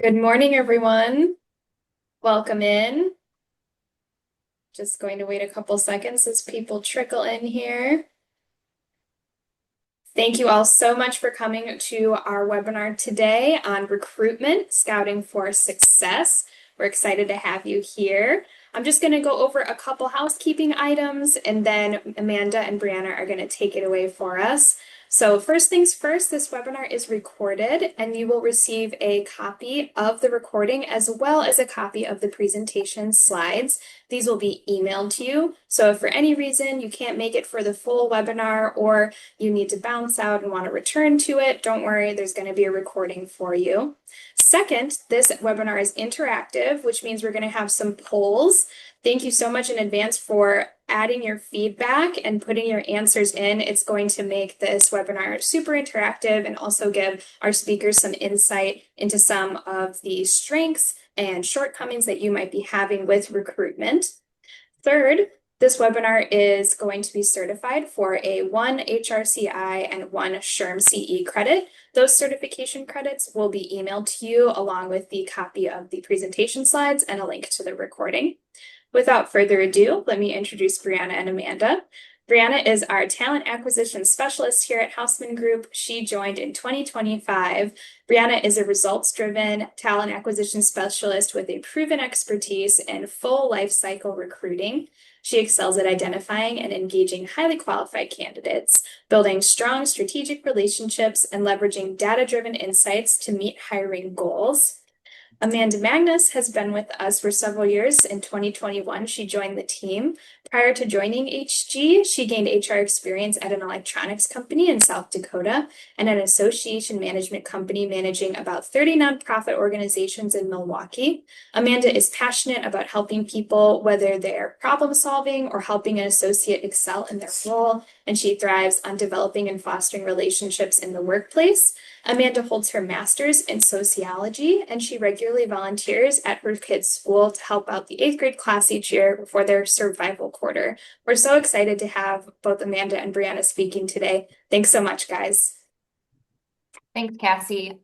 Good morning, everyone. Welcome in. Just going to wait a couple seconds as people trickle in here. Thank you all so much for coming to our webinar today on recruitment, scouting for success. We're excited to have you here. I'm just going to go over a couple housekeeping items, and then Amanda and Brianna are going to take it away for us. So first things first, this webinar is recorded, and you will receive a copy of the recording as well as a copy of the presentation slides. These will be emailed to you. So if for any reason you can't make it for the full webinar, or you need to bounce out and want to return to it, don't worry, there's going to be a recording for you. Second, this webinar is interactive, which means we're going to have some polls. Thank you so much in advance for adding your feedback and putting your answers in. It's going to make this webinar super interactive and also give our speakers some insight into some of the strengths and shortcomings that you might be having with recruitment. Third, this webinar is going to be certified for a 1 HRCI and 1 SHRM CE credit. Those certification credits will be emailed to you along with the copy of the presentation slides and a link to the recording. Without further ado, let me introduce Brianna and Amanda. Brianna is our talent acquisition specialist here at Hausman Group. She joined in 2025. Brianna is a results-driven talent acquisition specialist with a proven expertise in full life cycle recruiting. She excels at identifying and engaging highly qualified candidates, building strong strategic relationships, and leveraging data-driven insights to meet hiring goals. Amanda Magnus has been with us for several years. In 2021, she joined the team. Prior to joining HG, she gained HR experience at an electronics company in South Dakota and an association management company managing about 30 nonprofit organizations in Milwaukee. Amanda is passionate about helping people, whether they're problem solving or helping an associate excel in their role, and she thrives on developing and fostering relationships in the workplace. Amanda holds her master's in sociology, and she regularly volunteers at her kids' school to help out the eighth grade class each year before their survival quarter. We're so excited to have both Amanda and Brianna speaking today. Thanks so much, guys. Thanks, Cassie.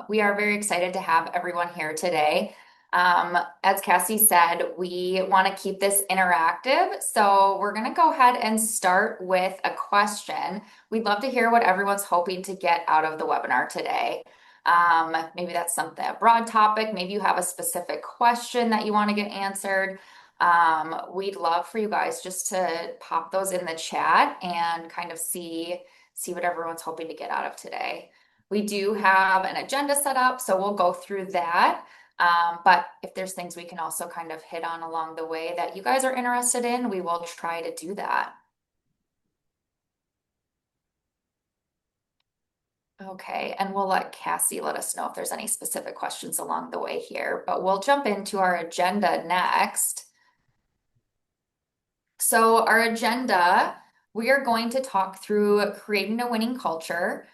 We are very excited to have everyone here today. As Cassie said, we want to keep this interactive. So we're going to go ahead and start with a question. We'd love to hear what everyone's hoping to get out of the webinar today. Maybe that's something, a broad topic. Maybe you have a specific question that you want to get answered. We'd love for you guys just to pop those in the chat and kind of see what everyone's hoping to get out of today. We do have an agenda set up, so we'll go through that. But if there's things we can also kind of hit on along the way that you guys are interested in, we will try to do that. Okay, and we'll let Cassie let us know if there's any specific questions along the way here, but we'll jump into our agenda next. So our agenda, we are going to talk through creating a winning culture,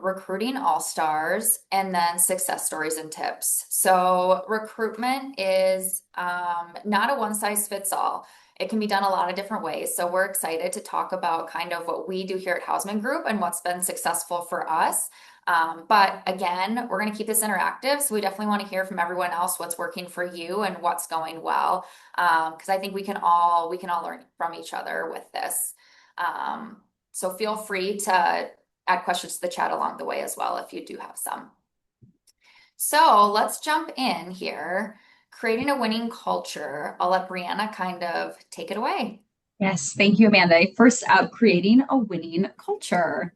recruiting all-stars, and then success stories and tips. So recruitment is not a one-size-fits-all. It can be done a lot of different ways. So we're excited to talk about kind of what we do here at Hausman Group and what's been successful for us. But again, we're going to keep this interactive. So we definitely want to hear from everyone else what's working for you and what's going well. Because I think we can all learn from each other with this. So feel free to add questions to the chat along the way as well if you do have some. So let's jump in here. Creating a winning culture. I'll let Brianna kind of take it away. Yes, thank you, Amanda. First out, creating a winning culture.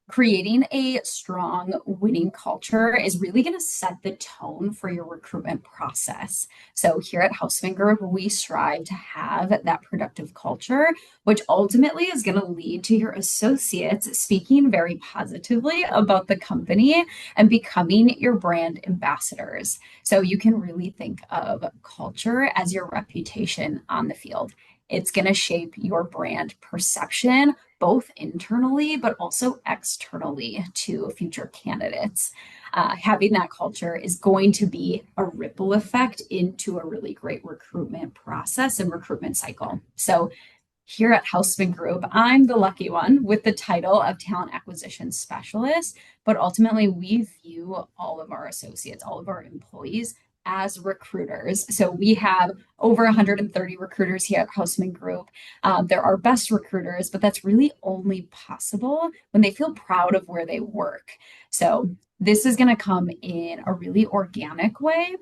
Creating a strong winning culture is really going to set the tone for your recruitment process. So here at Hausman Group, we strive to have that productive culture, which ultimately is going to lead to your associates speaking very positively about the company and becoming your brand ambassadors. So you can really think of culture as your reputation on the field. It's going to shape your brand perception, both internally, but also externally to future candidates. Having that culture is going to be a ripple effect into a really great recruitment process and recruitment cycle. So Here at Houseman Group, I'm the lucky one with the title of Talent Acquisition Specialist, but ultimately we view all of our associates, all of our employees as recruiters. So we have over 130 recruiters here at Houseman Group. They're our best recruiters, but that's really only possible when they feel proud of where they work. So this is going to come in a really organic way.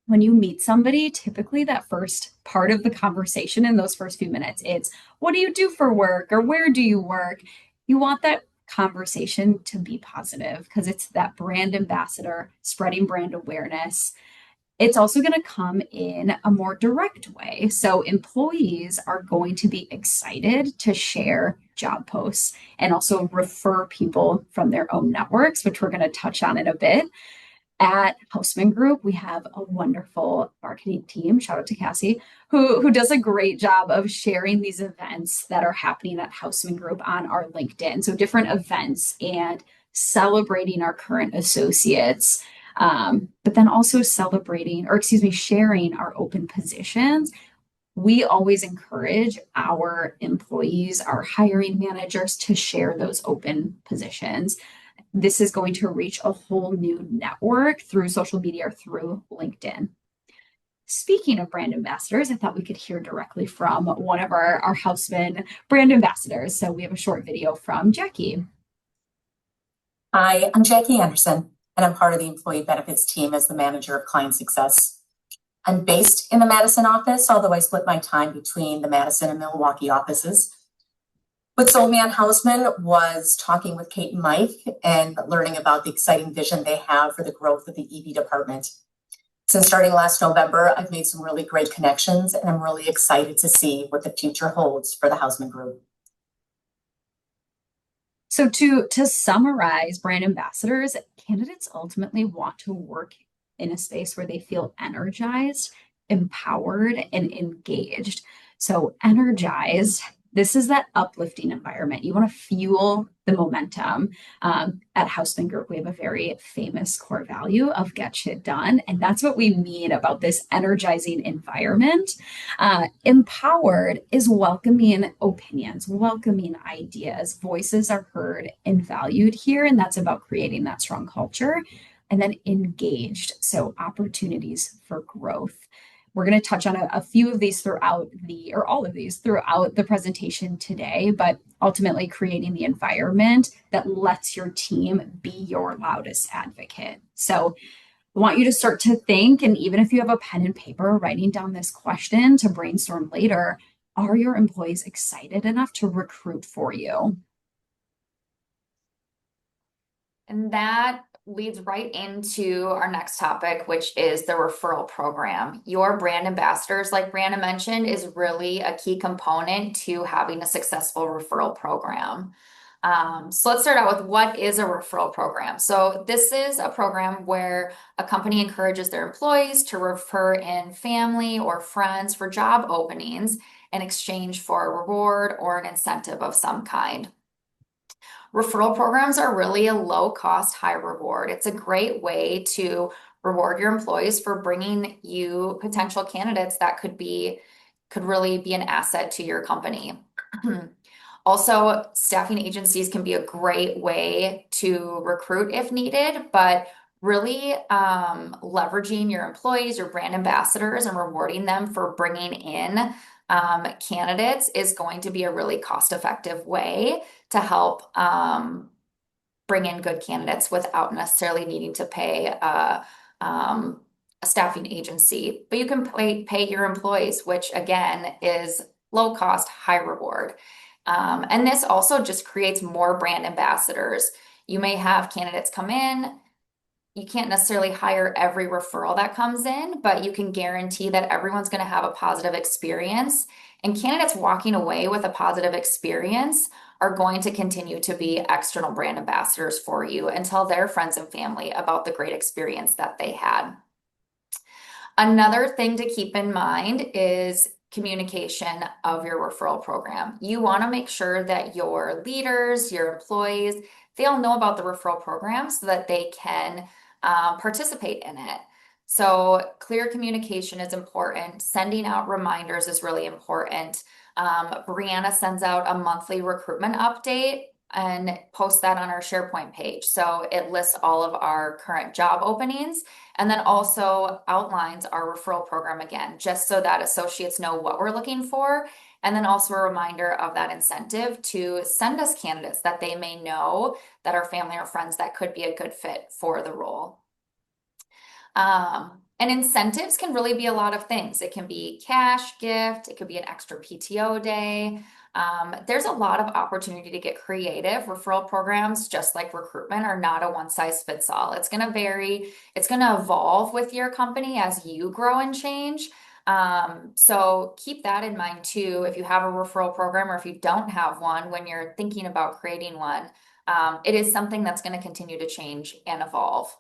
When you meet somebody, typically that first part of the conversation in those first few minutes, it's what do you do for work or where do you work? You want that conversation to be positive because it's that brand ambassador spreading brand awareness. It's also going to come in a more direct way. So employees are going to be excited to share job posts and also refer people from their own networks, which we're going to touch on in a bit. At Houseman Group, we have a wonderful marketing team. Shout out to Cassie, who does a great job of sharing these events that are happening at Houseman Group on our LinkedIn. So different events and celebrating our current associates, but then also celebrating, or excuse me, sharing our open positions. We always encourage our employees, our hiring managers to share those open positions. This is going to reach a whole new network through social media or through LinkedIn. Speaking of brand ambassadors, I thought we could hear directly from one of our Houseman brand ambassadors. So we have a short video from Jackie. Hi, I'm Jackie Anderson, and I'm part of the employee benefits team as the manager of client success. I'm based in the Madison office, although I split my time between the Madison and Milwaukee offices. What sold me on Houseman was talking with Kate and Mike and learning about the exciting vision they have for the growth of the EB department. Since starting last November, I've made some really great connections, and I'm really excited to see what the future holds for the Houseman Group. So to summarize brand ambassadors, candidates ultimately want to work in a space where they feel energized, empowered, and engaged. So energized, this is that uplifting environment. You want to fuel the momentum. At Houseman Group, we have a very famous core value of get shit done. And that's what we mean about this energizing environment. Empowered is welcoming opinions, welcoming ideas. Voices are heard and valued here. And that's about creating that strong culture. And then engaged, so opportunities for growth. We're going to touch on a few of these throughout or all of these throughout the presentation today, but ultimately creating the environment that lets your team be your loudest advocate. So I want you to start to think, and even if you have a pen and paper, writing down this question to brainstorm later, are your employees excited enough to recruit for you? And that leads right into our next topic, which is the referral program. Your brand ambassadors, like Brianna mentioned, is really a key component to having a successful referral program. So let's start out with what is a referral program. So this is a program where a company encourages their employees to refer in family or friends for job openings in exchange for a reward or an incentive of some kind. Referral programs are really a low cost, high reward. It's a great way to reward your employees for bringing you potential candidates that could really be an asset to your company. Also, staffing agencies can be a great way to recruit if needed, but really leveraging your employees, your brand ambassadors, and rewarding them for bringing in candidates is going to be a really cost-effective way to help bring in good candidates without necessarily needing to pay a staffing agency. But you can pay your employees, which again is low cost, high reward. And this also just creates more brand ambassadors. You may have candidates come in. You can't necessarily hire every referral that comes in, but you can guarantee that everyone's going to have a positive experience. And candidates walking away with a positive experience are going to continue to be external brand ambassadors for you and tell their friends and family about the great experience that they had. Another thing to keep in mind is communication of your referral program. You want to make sure that your leaders, your employees, they all know about the referral program so that they can participate in it. So clear communication is important. Sending out reminders is really important. Brianna sends out a monthly recruitment update and posts that on our SharePoint page. So it lists all of our current job openings and then also outlines our referral program again, just so that associates know what we're looking for. And then also a reminder of that incentive to send us candidates that they may know that are family or friends that could be a good fit for the role. And incentives can really be a lot of things. It can be cash gift, it could be an extra PTO day. There's a lot of opportunity to get creative. Referral programs, just like recruitment, are not a one size fits all. It's going to vary, it's going to evolve with your company as you grow and change. So keep that in mind too. If you have a referral program or if you don't have one, when you're thinking about creating one, it is something that's going to continue to change and evolve.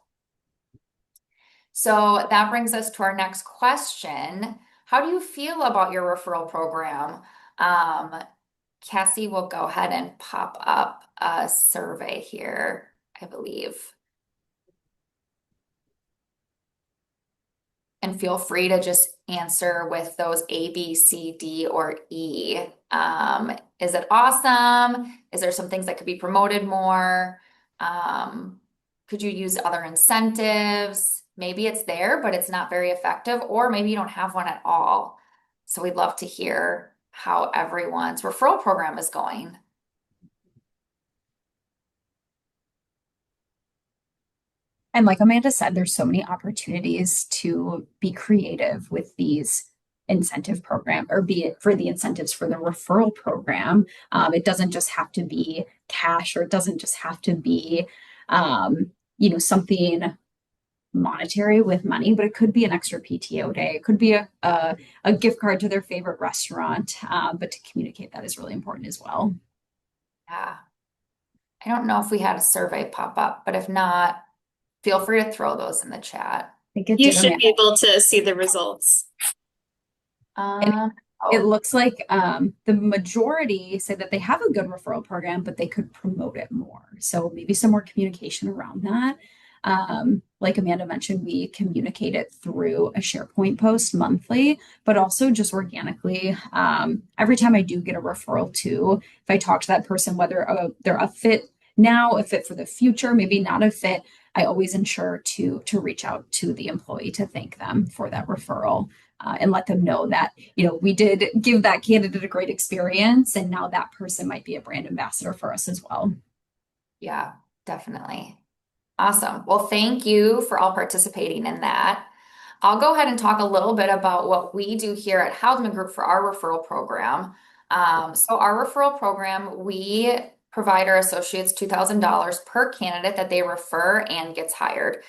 So that brings us to our next question. How do you feel about your referral program? Cassie will go ahead and pop up a survey here, I believe. And feel free to just answer with those A, B, C, D, or E. Is it awesome? Is there some things that could be promoted more? Could you use other incentives? Maybe it's there, but it's not very effective, or maybe you don't have one at all. So we'd love to hear how everyone's referral program is going. And like Amanda said, there's so many opportunities to be creative with these incentive program, or be it for the incentives for the referral program. It doesn't just have to be cash, or it doesn't just have to be, something monetary with money, but it could be an extra PTO day. It could be a gift card to their favorite restaurant. But to communicate that is really important as well. Yeah. I don't know if we had a survey pop up, but if not, feel free to throw those in the chat. I think it You did, should Amanda. be able to see the results. It looks like the majority say that they have a good referral program, but they could promote it more. So maybe some more communication around that. Like Amanda mentioned, we communicate it through a SharePoint post monthly, but also just organically. Every time I do get a referral too, if I talk to that person, whether they're a fit now, a fit for the future, maybe not a fit, I always ensure to reach out to the employee to thank them for that referral. And let them know that, we did give that candidate a great experience, and now that person might be a brand ambassador for us as well. Yeah, definitely. Awesome. Well, thank you for all participating in that. I'll go ahead and talk a little bit about what we do here at Haldeman Group for our referral program. So our referral program, we provide our associates $2,000 per candidate that they refer and gets hired.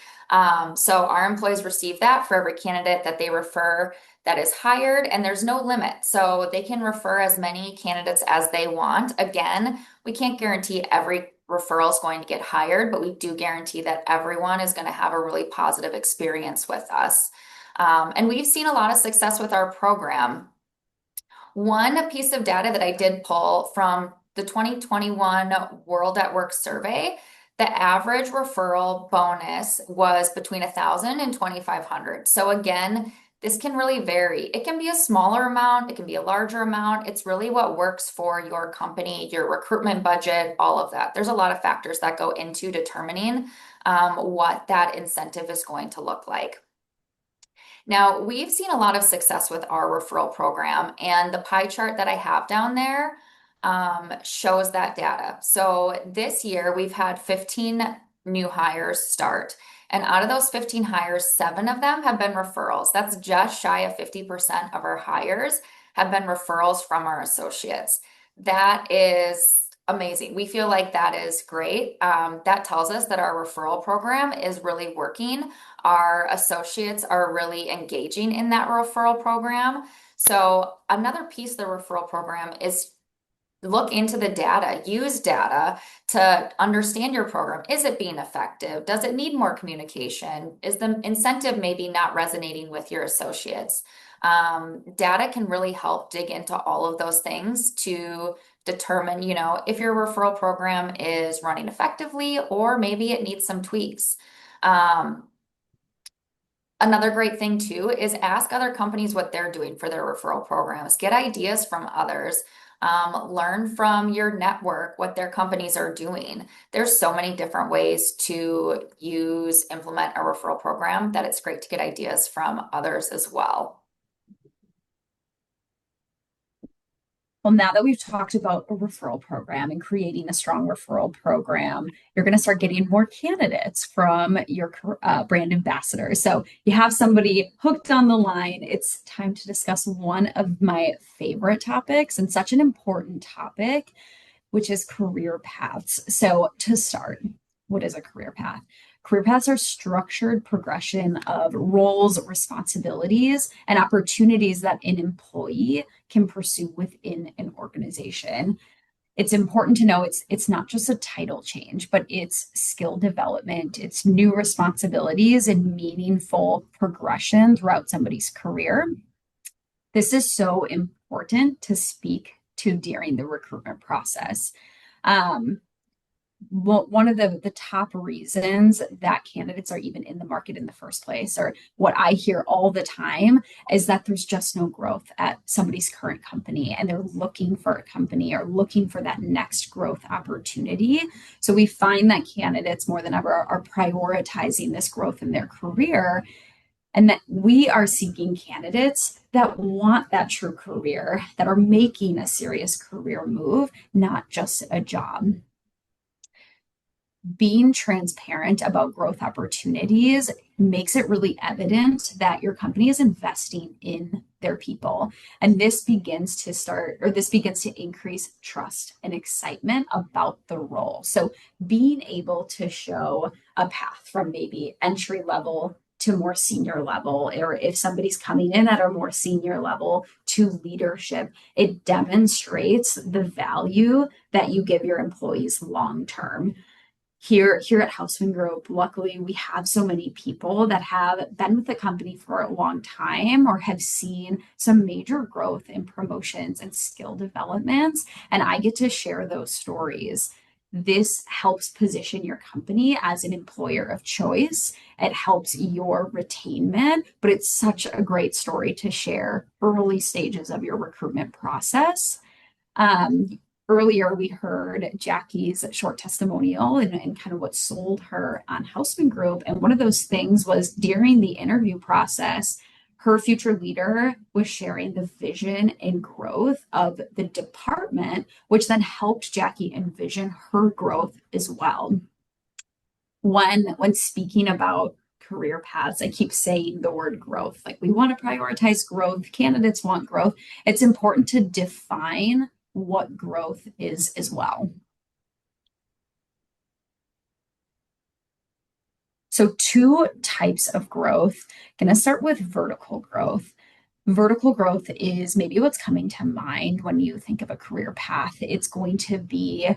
So our employees receive that for every candidate that they refer that is hired, and there's no limit. So they can refer as many candidates as they want. Again, we can't guarantee every referral is going to get hired, but we do guarantee that everyone is going to have a really positive experience with us. And we've seen a lot of success with our program. One piece of data that I did pull from the 2021 World at Work survey, the average referral bonus was between 1,000 and 2,500. So again, this can really vary. It can be a smaller amount, it can be a larger amount. It's really what works for your company, your recruitment budget, all of that. There's a lot of factors that go into determining what that incentive is going to look like. Now, we've seen a lot of success with our referral program, and the pie chart that I have down there shows that data. So this year we've had 15 new hires start. And out of those 15 hires, 7 of them have been referrals. That's just shy of 50% of our hires have been referrals from our associates. That is amazing. We feel like that is great. That tells us that our referral program is really working. Our associates are really engaging in that referral program. So another piece of the referral program is look into the data, use data to understand your program. Is it being effective? Does it need more communication? Is the incentive maybe not resonating with your associates? Data can really help dig into all of those things to determine, if your referral program is running effectively or maybe it needs some tweaks. Another great thing too is ask other companies what they're doing for their referral programs. Get ideas from others. Learn from your network what their companies are doing. There's so many different ways to implement a referral program that it's great to get ideas from others as well. Well, now that we've talked about a referral program and creating a strong referral program, you're going to start getting more candidates from your brand ambassadors. So you have somebody hooked on the line. It's time to discuss one of my favorite topics and such an important topic, which is career paths. So to start, what is a career path? Career paths are structured progression of roles, responsibilities, and opportunities that an employee can pursue within an organization. It's important to know it's not just a title change, but it's skill development, it's new responsibilities and meaningful progression throughout somebody's career. This is so important to speak to during the recruitment process. One of the top reasons that candidates are even in the market in the first place, or what I hear all the time, is that there's just no growth at somebody's current company and they're looking for a company or looking for that next growth opportunity. So we find that candidates more than ever are prioritizing this growth in their career, and that we are seeking candidates that want that true career, that are making a serious career move, not just a job. Being transparent about growth opportunities makes it really evident that your company is investing in their people. And this begins to increase trust and excitement about the role. So being able to show a path from maybe entry level to more senior level, or if somebody's coming in at a more senior level to leadership, it demonstrates the value that you give your employees long term. Here at Houseman Group, luckily, we have so many people that have been with the company for a long time or have seen some major growth in promotions and skill developments, and I get to share those stories. This helps position your company as an employer of choice. It helps your retainment, but it's such a great story to share early stages of your recruitment process. Earlier, we heard Jackie's short testimonial and kind of what sold her on Houseman Group. And one of those things was during the interview process, her future leader was sharing the vision and growth of the department, which then helped Jackie envision her growth as well. When speaking about career paths, I keep saying the word growth. Like, we want to prioritize growth, candidates want growth. It's important to define what growth is as well. So two types of growth. Going to start with vertical growth. Vertical growth is maybe what's coming to mind when you think of a career path. It's going to be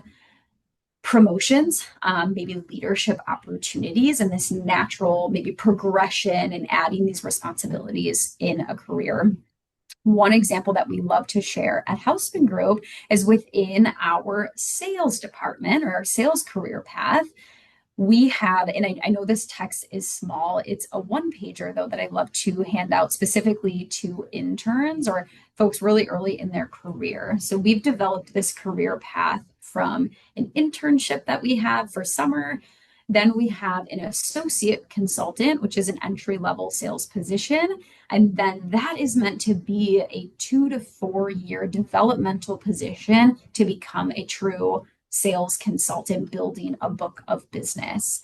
promotions, maybe leadership opportunities, and this natural maybe progression and adding these responsibilities in a career. One example that we love to share at Houseman Group is within our sales department or our sales career path. We have, and I know this text is small, it's a one-pager though that I love to hand out specifically to interns or folks really early in their career. So we've developed this career path from an internship that we have for summer. Then we have an associate consultant, which is an entry-level sales position. And then that is meant to be a 2 to 4 year developmental position to become a true sales consultant building a book of business.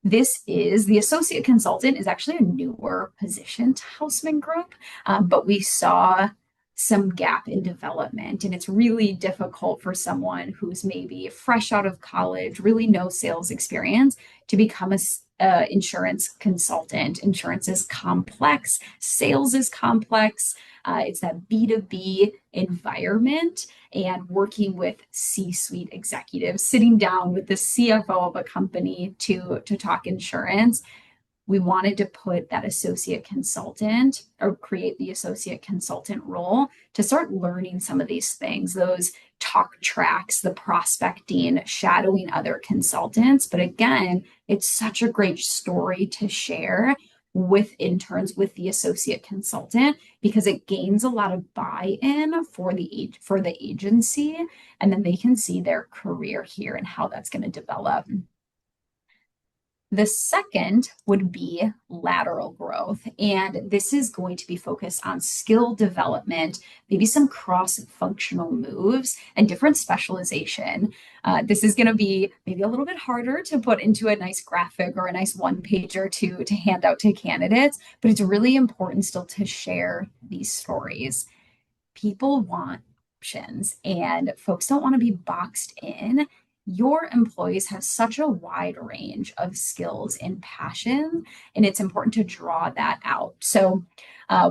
The associate consultant is actually a newer position to Houseman Group, but we saw some gap in development, and it's really difficult for someone who's maybe fresh out of college, really no sales experience, to become a insurance consultant. Insurance is complex, sales is complex. It's that B2B environment, and working with C-suite executives, sitting down with the CFO of a company to talk insurance. We wanted to put that associate consultant or create the associate consultant role to start learning some of these things, those talk tracks, the prospecting, shadowing other consultants. But again, it's such a great story to share with interns with the associate consultant because it gains a lot of buy-in for the agency, and then they can see their career here and how that's going to develop. The second would be lateral growth, and this is going to be focused on skill development, maybe some cross-functional moves and different specialization. This is going to be maybe a little bit harder to put into a nice graphic or a nice one-pager to hand out to candidates, but it's really important still to share these stories. People want options and folks don't want to be boxed in. Your employees have such a wide range of skills and passion, and it's important to draw that out. So,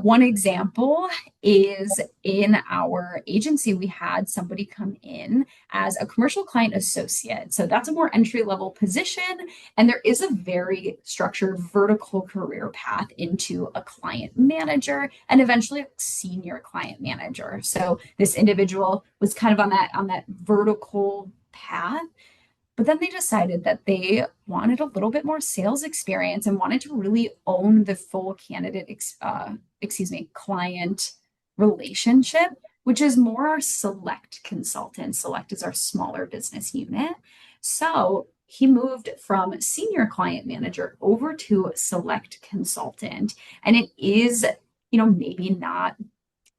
one example is in our agency, we had somebody come in as a commercial client associate. So, that's a more entry level position, and there is a very structured vertical career path into a client manager and eventually a senior client manager. So, this individual was kind of on that vertical path, but then they decided that they wanted a little bit more sales experience and wanted to really own the full client relationship, which is more our select consultant. Select is our smaller business unit. So he moved from senior client manager over to select consultant. And it is, maybe not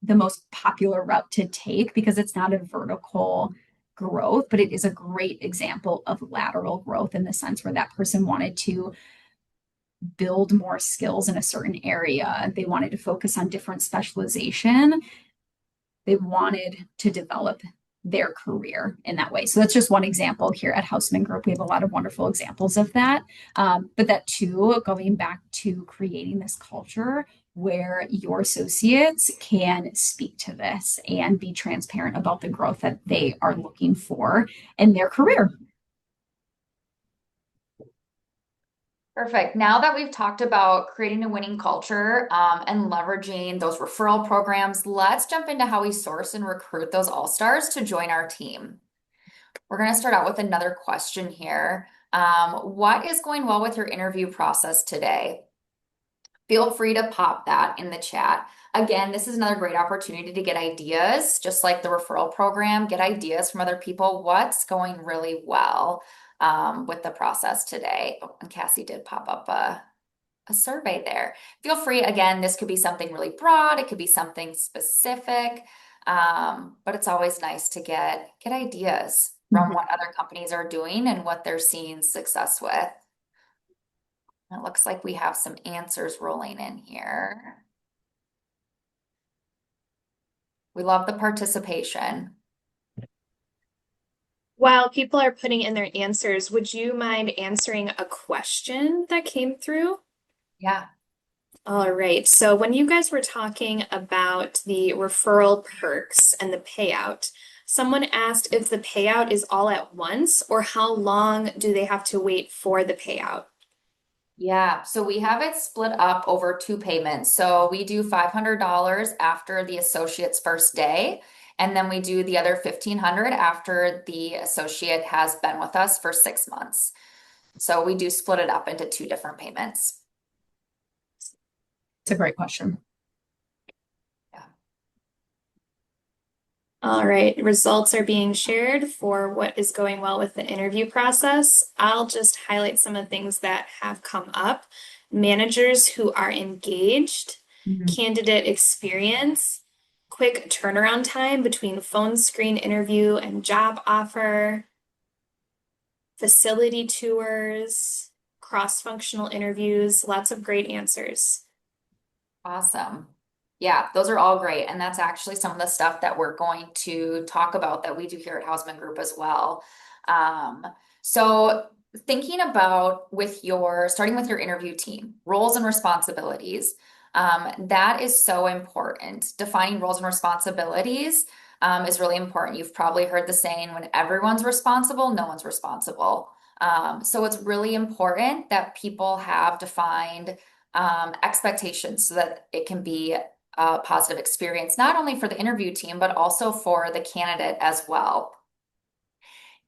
the most popular route to take because it's not a vertical growth, but it is a great example of lateral growth in the sense where that person wanted to build more skills in a certain area. They wanted to focus on different specialization. They wanted to develop their career in that way. So that's just one example here at Houseman Group. We have a lot of wonderful examples of that. But that too, going back to creating this culture where your associates can speak to this and be transparent about the growth that they are looking for in their career. Perfect. Now that we've talked about creating a winning culture and leveraging those referral programs, let's jump into how we source and recruit those all-stars to join our team. We're going to start out with another question here. What is going well with your interview process today? Feel free to pop that in the chat. Again, this is another great opportunity to get ideas, just like the referral program, get ideas from other people. What's going really well with the process today? Oh, and Cassie did pop up a survey there. Feel free, again, this could be something really broad, it could be something specific, but it's always nice to get ideas from what other companies are doing and what they're seeing success with. It looks like we have some answers rolling in here. We love the participation. While people are putting in their answers, would you mind answering a question that came through? Yeah. All right. So when you guys were talking about the referral perks and the payout, someone asked if the payout is all at once or how long do they have to wait for the payout? Yeah, so we have it split up over 2 payments. So we do $500 after the associate's first day, and then we do the other $1,500 after the associate has been with us for 6 months. So we do split it up into 2 different payments. It's a great question. All right, results are being shared for what is going well with the interview process. I'll just highlight some of the things that have come up. Managers who are engaged, candidate experience, quick turnaround time between phone screen interview and job offer, facility tours, cross-functional interviews, lots of great answers. Awesome. Yeah, those are all great. And that's actually some of the stuff that we're going to talk about that we do here at Houseman Group as well. So thinking about starting with your interview team, roles and responsibilities, that is so important. Defining roles and responsibilities is really important. You've probably heard the saying, when everyone's responsible, no one's responsible. So it's really important that people have defined expectations so that it can be a positive experience, not only for the interview team, but also for the candidate as well.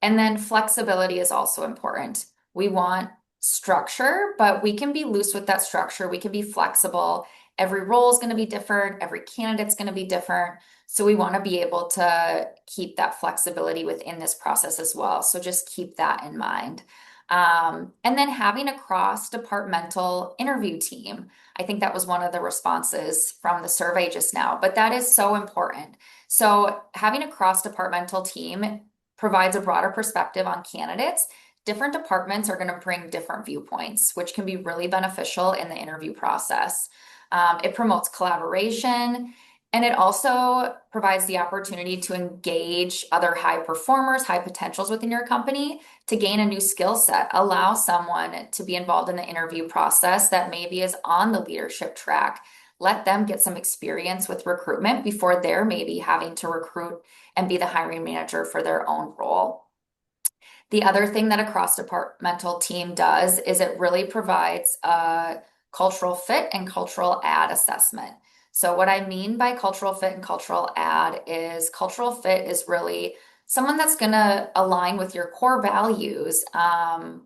And then flexibility is also important. We want structure, but we can be loose with that structure. We can be flexible. Every role is going to be different. Every candidate's going to be different. So we want to be able to keep that flexibility within this process as well. So just keep that in mind. And then having a cross-departmental interview team. I think that was one of the responses from the survey just now, but that is so important. So having a cross-departmental team provides a broader perspective on candidates. Different departments are going to bring different viewpoints, which can be really beneficial in the interview process. It promotes collaboration, and it also provides the opportunity to engage other high performers, high potentials within your company to gain a new skill set. Allow someone to be involved in the interview process that maybe is on the leadership track. Let them get some experience with recruitment before they're maybe having to recruit and be the hiring manager for their own role. The other thing that a cross-departmental team does is it really provides a cultural fit and cultural add assessment. So what I mean by cultural fit and cultural add is cultural fit is really someone that's going to align with your core values,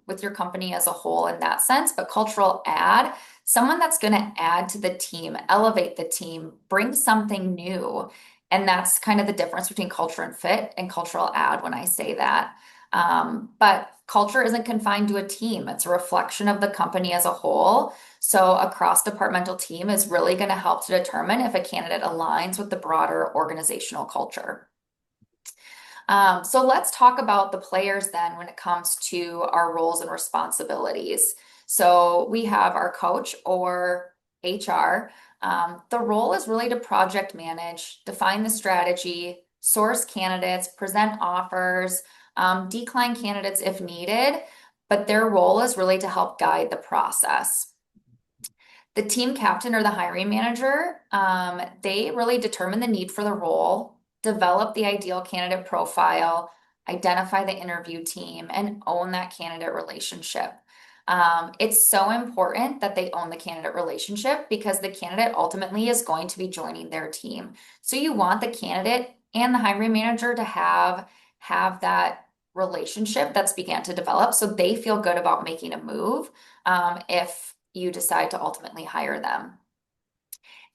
with your company as a whole in that sense. But cultural add, someone that's going to add to the team, elevate the team, bring something new. And that's kind of the difference between culture and fit and cultural add when I say that. But culture isn't confined to a team. It's a reflection of the company as a whole. So a cross-departmental team is really going to help to determine if a candidate aligns with the broader organizational culture. So let's talk about the players then when it comes to our roles and responsibilities. So we have our coach or HR. The role is really to project manage, define the strategy, source candidates, present offers, decline candidates if needed, but their role is really to help guide the process. The team captain or the hiring manager, they really determine the need for the role, develop the ideal candidate profile, identify the interview team, and own that candidate relationship. It's so important that they own the candidate relationship because the candidate ultimately is going to be joining their team. So you want the candidate and the hiring manager to have that relationship that's began to develop so they feel good about making a move if you decide to ultimately hire them.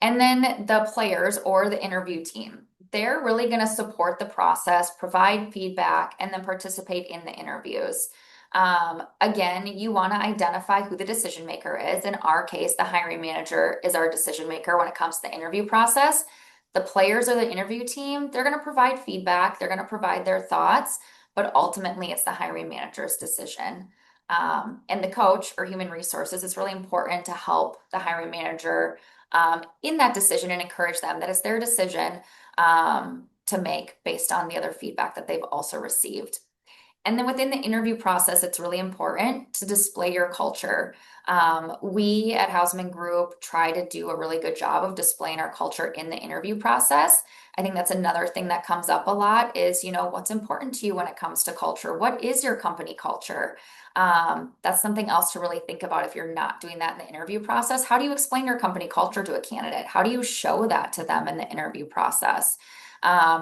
And then the players or the interview team, they're really going to support the process, provide feedback, and then participate in the interviews. Again, you want to identify who the decision maker is. In our case, the hiring manager is our decision maker when it comes to the interview process. The players or the interview team, they're going to provide feedback, they're going to provide their thoughts, but ultimately it's the hiring manager's decision. And the coach or human resources, it's really important to help the hiring manager in that decision and encourage them that it's their decision to make based on the other feedback that they've also received. And then within the interview process, it's really important to display your culture. We at Hausman Group try to do a really good job of displaying our culture in the interview process. I think that's another thing that comes up a lot is, what's important to you when it comes to culture? What is your company culture? That's something else to really think about if you're not doing that in the interview process. How do you explain your company culture to a candidate? How do you show that to them in the interview process?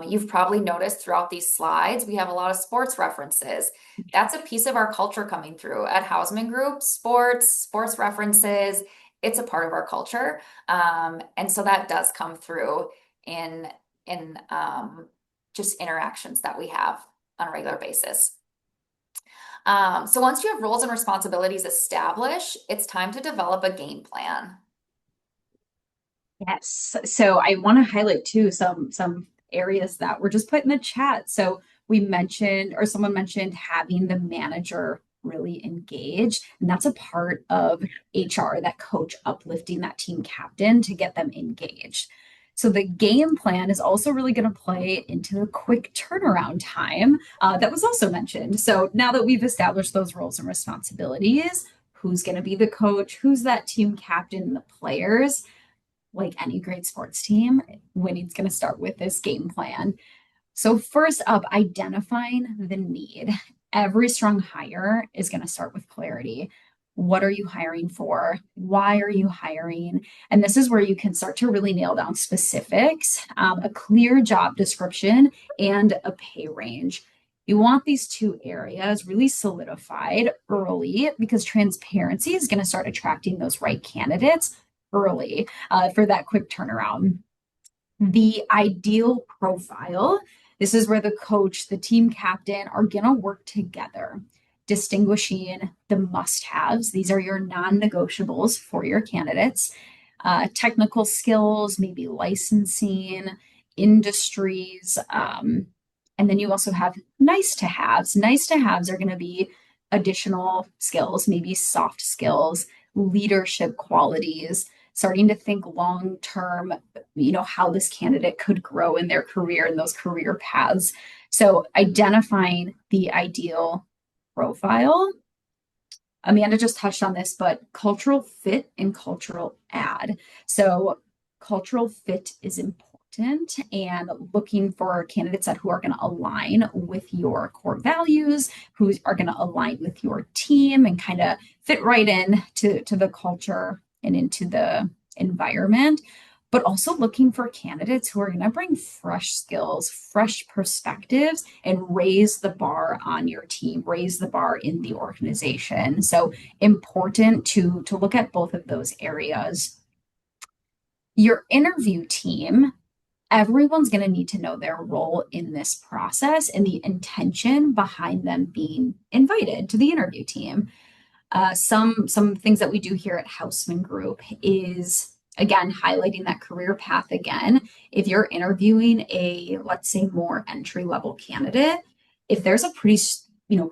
You've probably noticed throughout these slides, we have a lot of sports references. That's a piece of our culture coming through at Hausman Group. Sports references, it's a part of our culture. And so that does come through in just interactions that we have on a regular basis. So once you have roles and responsibilities established, it's time to develop a game plan. Yes. So I want to highlight too some areas that were just put in the chat. So we mentioned, or someone mentioned, having the manager really engaged, and that's a part of HR, that coach uplifting that team captain to get them engaged. So the game plan is also really going to play into the quick turnaround time that was also mentioned. So now that we've established those roles and responsibilities, who's going to be the coach, who's that team captain, the players, like any great sports team, winning's going to start with this game plan. So first up, identifying the need. Every strong hire is going to start with clarity. What are you hiring for? Why are you hiring? And this is where you can start to really nail down specifics, a clear job description, and a pay range. You want these two areas really solidified early because transparency is going to start attracting those right candidates early for that quick turnaround. The ideal profile, this is where the coach, the team captain are going to work together, distinguishing the must haves. These are your non negotiables for your candidates. Technical skills, maybe licensing, industries. And then you also have nice to haves. Nice to haves are going to be additional skills, maybe soft skills, leadership qualities, starting to think long term, how this candidate could grow in their career and those career paths. So identifying the ideal profile. Amanda just touched on this, but cultural fit and cultural add. So cultural fit is important, and looking for candidates who are going to align with your core values, who are going to align with your team and kind of fit right in to the culture and into the environment, but also looking for candidates who are going to bring fresh skills, fresh perspectives, and raise the bar on your team, raise the bar in the organization. So important to look at both of those areas. Your interview team, everyone's going to need to know their role in this process and the intention behind them being invited to the interview team. Some things that we do here at Houseman Group is, again, highlighting that career path again. If you're interviewing a, let's say, more entry level candidate, if there's a pretty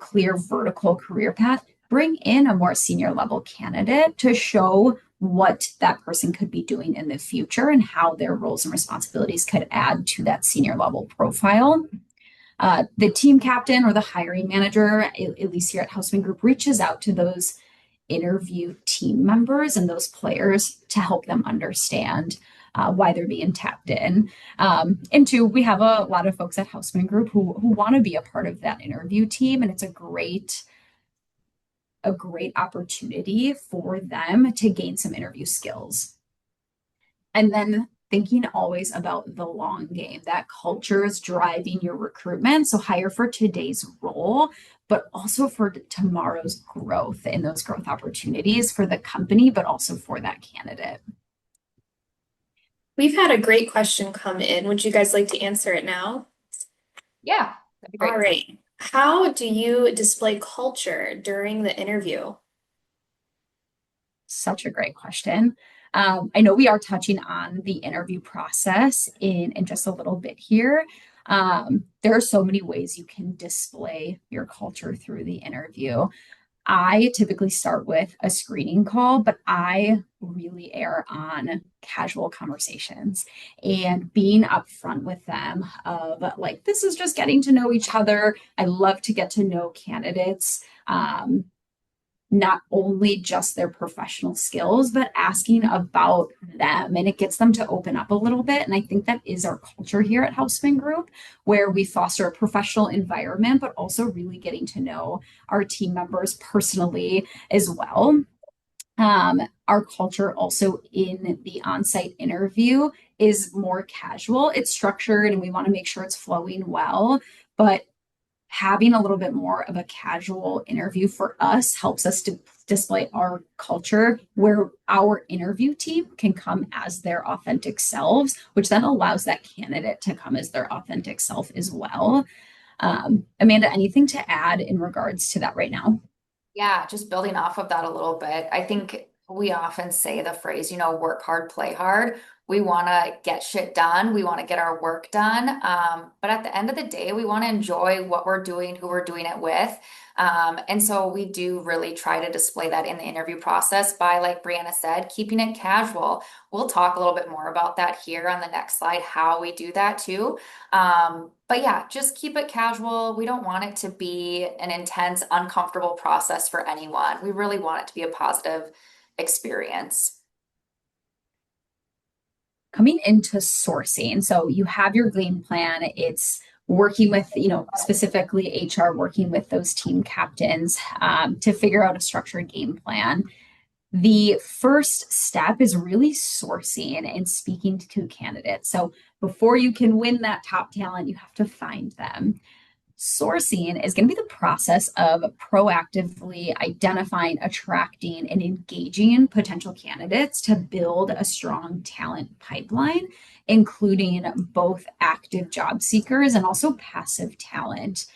clear vertical career path, bring in a more senior level candidate to show what that person could be doing in the future and how their roles and responsibilities could add to that senior level profile. The team captain or the hiring manager, at least here at Houseman Group, reaches out to those interview team members and those players to help them understand why they're being tapped in. And two, we have a lot of folks at Houseman Group who want to be a part of that interview team, and it's a great opportunity for them to gain some interview skills. And then thinking always about the long game. That culture is driving your recruitment. So hire for today's role, but also for tomorrow's growth and those growth opportunities for the company, but also for that candidate. We've had a great question come in. Would you guys like to answer it now? Yeah, that'd be great. All right. How do you display culture during the interview? Such a great question. I know we are touching on the interview process in just a little bit here. There are so many ways you can display your culture through the interview. I typically start with a screening call, but I really err on casual conversations and being upfront with them of like, this is just getting to know each other. I love to get to know candidates. Not only just their professional skills, but asking about them. And it gets them to open up a little bit. And I think that is our culture here at Houseman Group, where we foster a professional environment, but also really getting to know our team members personally as well. Our culture also in the on-site interview is more casual. It's structured and we want to make sure it's flowing well, but having a little bit more of a casual interview for us helps us to display our culture where our interview team can come as their authentic selves, which then allows that candidate to come as their authentic self as well. Amanda, anything to add in regards to that right now? Yeah, just building off of that a little bit. I think we often say the phrase, work hard, play hard. We want to get shit done. We want to get our work done. But at the end of the day, we want to enjoy what we're doing, who we're doing it with. And so we do really try to display that in the interview process by, like Brianna said, keeping it casual. We'll talk a little bit more about that here on the next slide, how we do that too. But yeah, just keep it casual. We don't want it to be an intense, uncomfortable process for anyone. We really want it to be a positive experience. Coming into sourcing, so you have your game plan. It's working with, specifically HR, working with those team captains to figure out a structured game plan. The first step is really sourcing and speaking to candidates. So before you can win that top talent, you have to find them. Sourcing is going to be the process of proactively identifying, attracting, and engaging potential candidates to build a strong talent pipeline, including both active job seekers and also passive talent.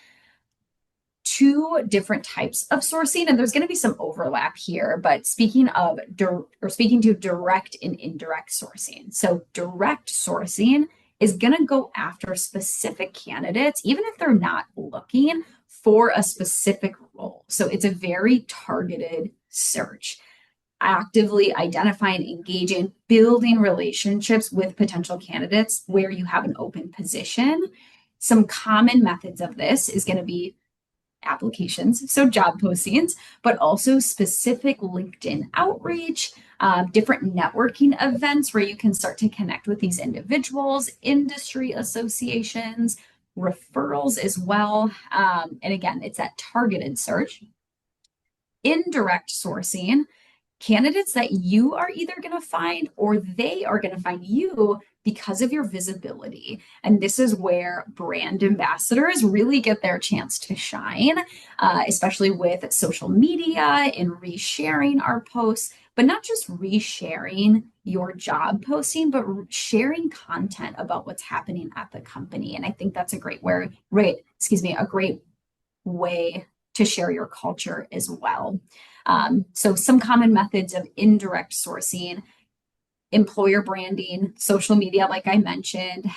Two different types of sourcing, and there's going to be some overlap here, but speaking to direct and indirect sourcing. So direct sourcing is going to go after specific candidates, even if they're not looking for a specific role. So it's a very targeted search, actively identifying, engaging, building relationships with potential candidates where you have an open position. Some common methods of this is going to be applications, so job postings, but also specific LinkedIn outreach, different networking events where you can start to connect with these individuals, industry associations, referrals as well. And again, it's that targeted search. Indirect sourcing, candidates that you are either going to find or they are going to find you because of your visibility. And this is where brand ambassadors really get their chance to shine, especially with social media and resharing our posts, but not just resharing your job posting, but sharing content about what's happening at the company. And I think that's a great a great way to share your culture as well. So some common methods of indirect sourcing: employer branding, social media, like I mentioned,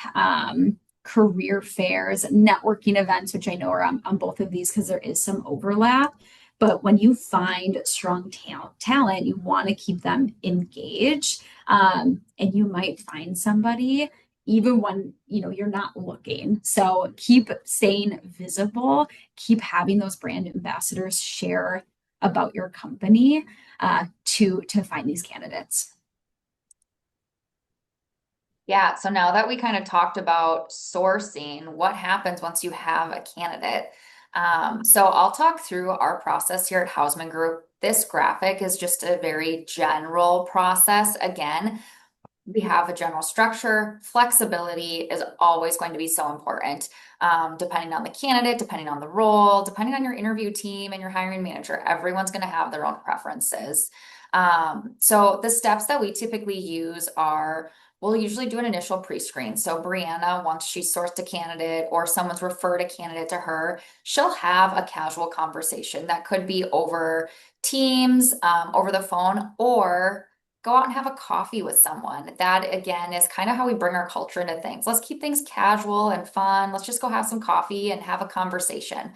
career fairs, networking events, which I know are on both of these because there is some overlap. But when you find strong talent, you want to keep them engaged. And you might find somebody even when you're not looking. So keep staying visible, keep having those brand ambassadors share about your company to find these candidates. Yeah, so now that we kind of talked about sourcing, what happens once you have a candidate? So I'll talk through our process here at Hausman Group. This graphic is just a very general process. Again, we have a general structure. Flexibility is always going to be so important, depending on the candidate, depending on the role, depending on your interview team and your hiring manager. Everyone's going to have their own preferences. So the steps that we typically use are, we'll usually do an initial pre-screen. So Brianna, once she's sourced a candidate or someone's referred a candidate to her, she'll have a casual conversation that could be over Teams, over the phone, or go out and have a coffee with someone. That again is kind of how we bring our culture into things. Let's keep things casual and fun. Let's just go have some coffee and have a conversation.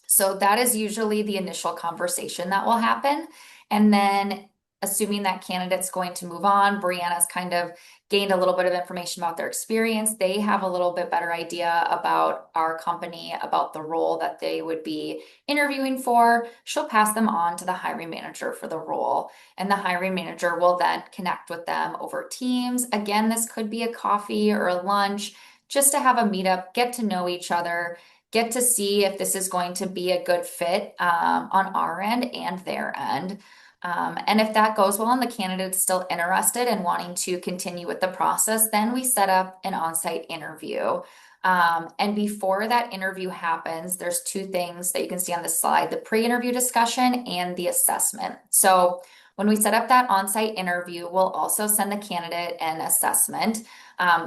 So that is usually the initial conversation that will happen. And then assuming that candidate's going to move on, Brianna's kind of gained a little bit of information about their experience. They have a little bit better idea about our company, about the role that they would be interviewing for. She'll pass them on to the hiring manager for the role. And the hiring manager will then connect with them over Teams. Again, this could be a coffee or a lunch, just to have a meetup, get to know each other, get to see if this is going to be a good fit on our end and their end. And if that goes well and the candidate's still interested and wanting to continue with the process, then we set up an on-site interview. And before that interview happens, there's two things that you can see on the slide: the pre-interview discussion and the assessment. So when we set up that on-site interview, we'll also send the candidate an assessment.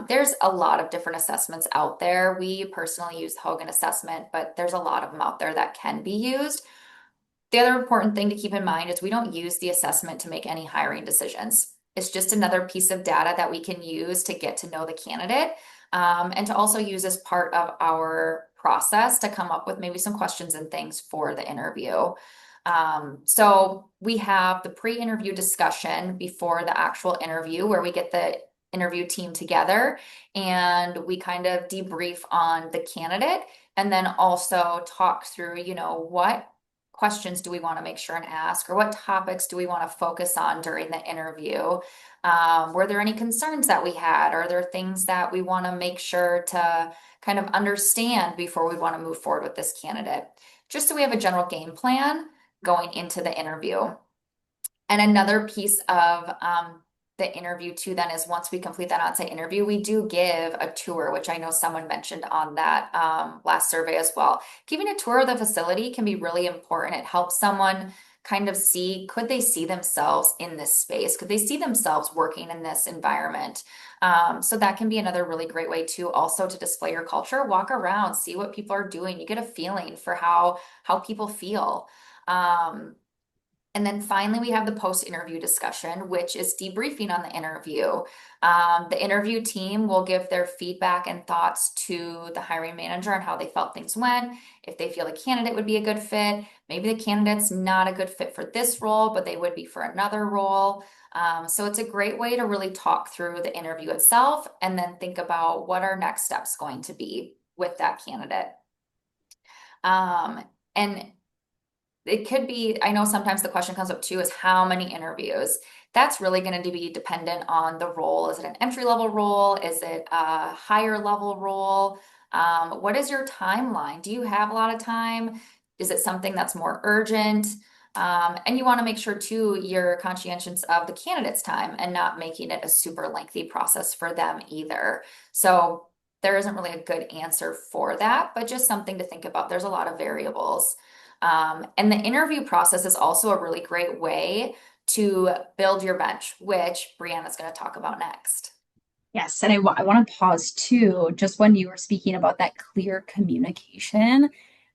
There's a lot of different assessments out there. We personally use the Hogan assessment, but there's a lot of them out there that can be used. The other important thing to keep in mind is we don't use the assessment to make any hiring decisions. It's just another piece of data that we can use to get to know the candidate, and to also use as part of our process to come up with maybe some questions and things for the interview. So we have the pre-interview discussion before the actual interview, where we get the interview team together and we kind of debrief on the candidate, and then also talk through, what questions do we want to make sure and ask, or what topics do we want to focus on during the interview? Were there any concerns that we had? Are there things that we want to make sure to kind of understand before we want to move forward with this candidate? Just so we have a general game plan going into the interview. And another piece of the interview too then is once we complete that on-site interview, we do give a tour, which I know someone mentioned on that last survey as well. Giving a tour of the facility can be really important. It helps someone kind of see, could they see themselves in this space? Could they see themselves working in this environment? So that can be another really great way too, also to display your culture. Walk around, see what people are doing. You get a feeling for how people feel. And then finally, we have the post-interview discussion, which is debriefing on the interview. The interview team will give their feedback and thoughts to the hiring manager on how they felt things went, if they feel the candidate would be a good fit. Maybe the candidate's not a good fit for this role, but they would be for another role. So it's a great way to really talk through the interview itself and then think about what our next steps going to be with that candidate. And it could be, I know sometimes the question comes up too, is how many interviews? That's really going to be dependent on the role. Is it an entry-level role? Is it a higher level role? What is your timeline? Do you have a lot of time? Is it something that's more urgent? And you want to make sure too, you're conscientious of the candidate's time and not making it a super lengthy process for them either. So there isn't really a good answer for that, but just something to think about. There's a lot of variables. And the interview process is also a really great way to build your bench, which Brianna's going to talk about next. Yes, and I want to pause too, just when you were speaking about that clear communication,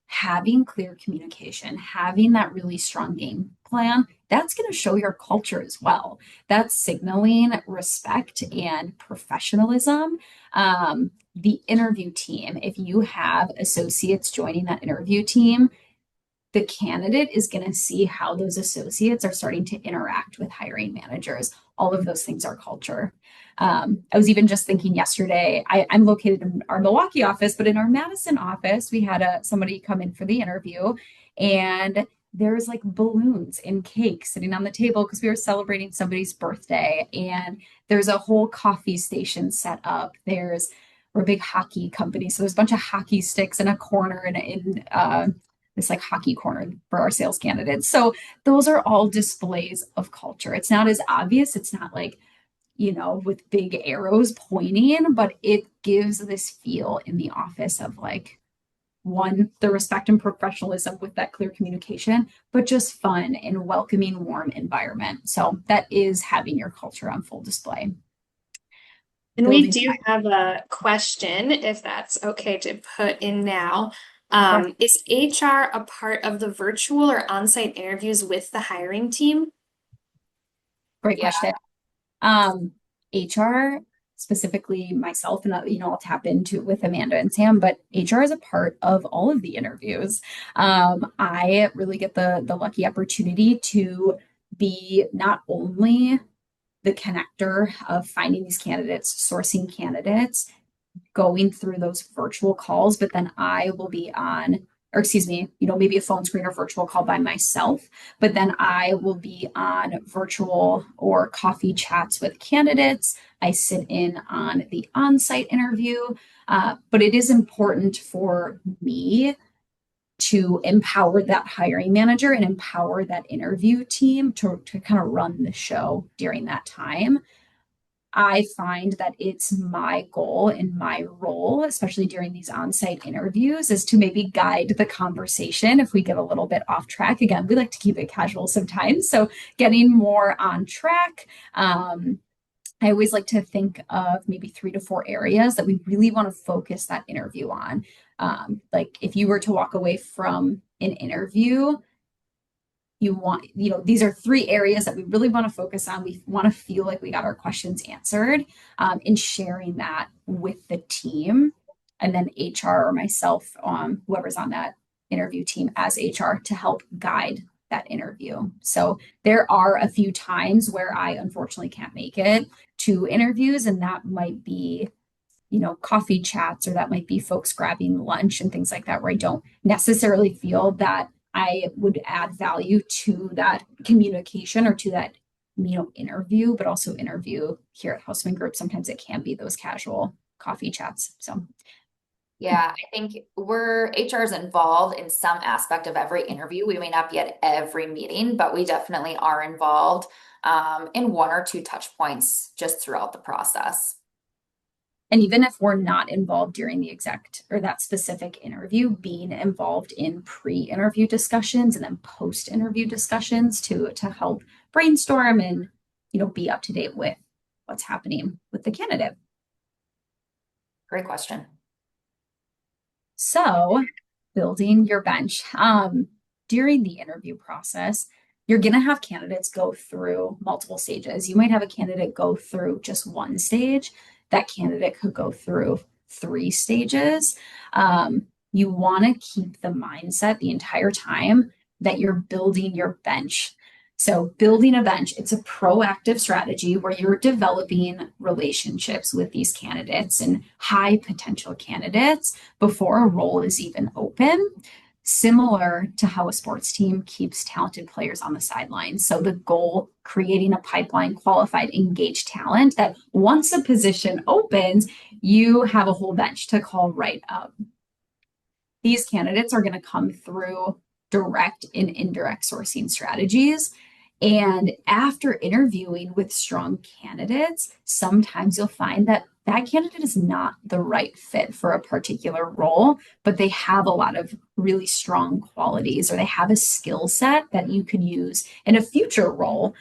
having clear communication, having that really strong game plan, that's going to show your culture as well. That's signaling respect and professionalism. The interview team, if you have associates joining that interview team, the candidate is going to see how those associates are starting to interact with hiring managers. All of those things are culture. I was even just thinking yesterday, I'm located in our Milwaukee office, but in our Madison office, we had somebody come in for the interview, and there's like balloons and cake sitting on the table because we were celebrating somebody's birthday, and there's a whole coffee station set up. We're a big hockey company, so there's a bunch of hockey sticks in a corner and in this like hockey corner for our sales candidates. So those are all displays of culture. It's not as obvious. It's not like, with big arrows pointing, but it gives this feel in the office of like, one, the respect and professionalism with that clear communication, but just fun and welcoming, warm environment. So that is having your culture on full display. And we Building do have a question, if that's okay to put in now. Sure. Is HR a part of the virtual or on-site interviews with the hiring team? Great Yeah. question. HR, specifically myself, and I'll tap into it with Amanda and Sam, but HR is a part of all of the interviews. I really get the lucky opportunity to be not only the connector of finding these candidates, sourcing candidates, going through those virtual calls, but then I will be on, or excuse me, maybe a phone screen or virtual call by myself, but then I will be on virtual or coffee chats with candidates. I sit in on the on-site interview, but it is important for me to empower that hiring manager and empower that interview team to kind of run the show during that time. I find that it's my goal and my role, especially during these on-site interviews, is to maybe guide the conversation if we get a little bit off track. Again, we like to keep it casual sometimes, so getting more on track. I always like to think of maybe 3 to 4 areas that we really want to focus that interview on. Like if you were to walk away from an interview, these are 3 areas that we really want to focus on. We want to feel like we got our questions answered, in sharing that with the team, and then HR or myself, whoever's on that interview team as HR to help guide that interview. So there are a few times where I unfortunately can't make it to interviews, and that might be coffee chats, or that might be folks grabbing lunch and things like that, where I don't necessarily feel that I would add value to that communication or to that, interview, but also interview here at Houseman Group. Sometimes it can be those casual coffee chats. So Yeah, I think HR is involved in some aspect of every interview. We may not be at every meeting, but we definitely are involved in one or two touch points just throughout the process. And even if we're not involved during the exact or that specific interview, being involved in pre-interview discussions and then post-interview discussions to help brainstorm and be up to date with what's happening with the candidate. Great question. So, building your bench. During the interview process, you're going to have candidates go through multiple stages. You might have a candidate go through just one stage. That candidate could go through 3 stages. You want to keep the mindset the entire time that you're building your bench. So, building a bench, it's a proactive strategy where you're developing relationships with these candidates and high potential candidates before a role is even open, similar to how a sports team keeps talented players on the sidelines. So the goal, creating a pipeline, qualified, engaged talent that once a position opens, you have a whole bench to call right up. These candidates are going to come through direct and indirect sourcing strategies. And after interviewing with strong candidates, sometimes you'll find that that candidate is not the right fit for a particular role, but they have a lot of really strong qualities or they have a skill set that you could use in a future role.